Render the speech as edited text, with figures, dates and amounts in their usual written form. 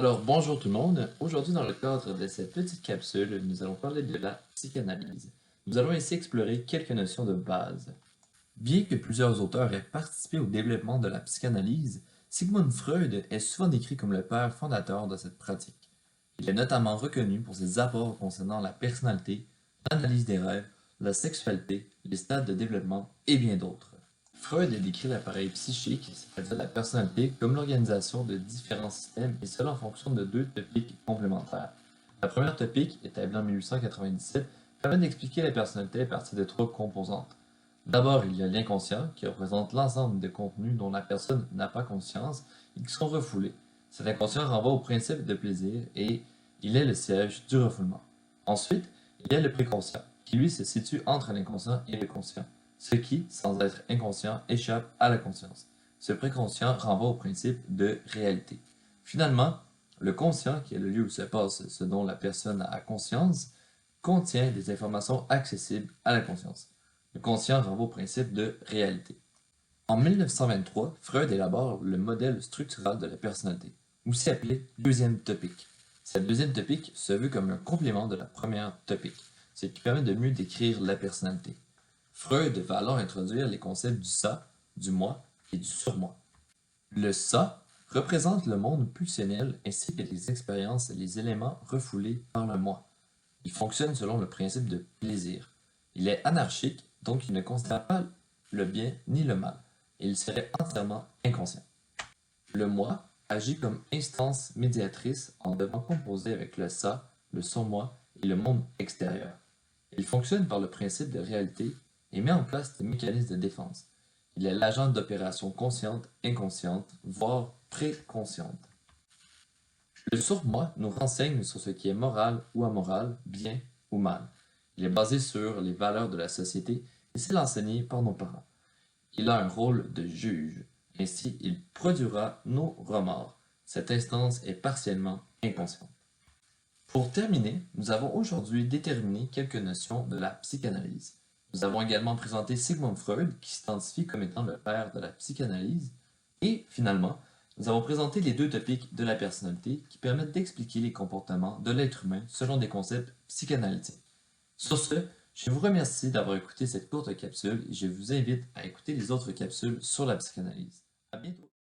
Alors, bonjour tout le monde. Aujourd'hui, dans le cadre de cette petite capsule, nous allons parler de la psychanalyse. Nous allons ici explorer quelques notions de base. Bien que plusieurs auteurs aient participé au développement de la psychanalyse, Sigmund Freud est souvent décrit comme le père fondateur de cette pratique. Il est notamment reconnu pour ses apports concernant la personnalité, l'analyse des rêves, la sexualité, les stades de développement et bien d'autres. Freud a décrit l'appareil psychique, c'est-à-dire la personnalité, comme l'organisation de différents systèmes et cela en fonction de deux topiques complémentaires. La première topique, établie en 1897, permet d'expliquer la personnalité à partir de trois composantes. D'abord, il y a l'inconscient, qui représente l'ensemble des contenus dont la personne n'a pas conscience et qui sont refoulés. Cet inconscient renvoie au principe de plaisir et il est le siège du refoulement. Ensuite, il y a le préconscient, qui lui se situe entre l'inconscient et le conscient, ce qui, sans être inconscient, échappe à la conscience. Ce préconscient renvoie au principe de réalité. Finalement, le conscient, qui est le lieu où se passe ce dont la personne a conscience, contient des informations accessibles à la conscience. Le conscient renvoie au principe de réalité. En 1923, Freud élabore le modèle structural de la personnalité, aussi appelé deuxième topique. Cette deuxième topique se veut comme un complément de la première topique, ce qui permet de mieux décrire la personnalité. Freud va alors introduire les concepts du ça, du moi et du surmoi. Le ça représente le monde pulsionnel ainsi que les expériences et les éléments refoulés par le moi. Il fonctionne selon le principe de plaisir. Il est anarchique, donc il ne considère pas le bien ni le mal, et il serait entièrement inconscient. Le moi agit comme instance médiatrice en devant composer avec le ça, le son-moi et le monde extérieur. Il fonctionne par le principe de réalité et met en place des mécanismes de défense. Il est l'agent d'opérations conscientes, inconscientes, voire préconscientes. Le surmoi nous renseigne sur ce qui est moral ou amoral, bien ou mal. Il est basé sur les valeurs de la société et c'est enseigné par nos parents. Il a un rôle de juge. Ainsi, il produira nos remords. Cette instance est partiellement inconsciente. Pour terminer, nous avons aujourd'hui déterminé quelques notions de la psychanalyse. Nous avons également présenté Sigmund Freud, qui s'identifie comme étant le père de la psychanalyse. Et finalement, nous avons présenté les deux topiques de la personnalité qui permettent d'expliquer les comportements de l'être humain selon des concepts psychanalytiques. Sur ce, je vous remercie d'avoir écouté cette courte capsule et je vous invite à écouter les autres capsules sur la psychanalyse. À bientôt!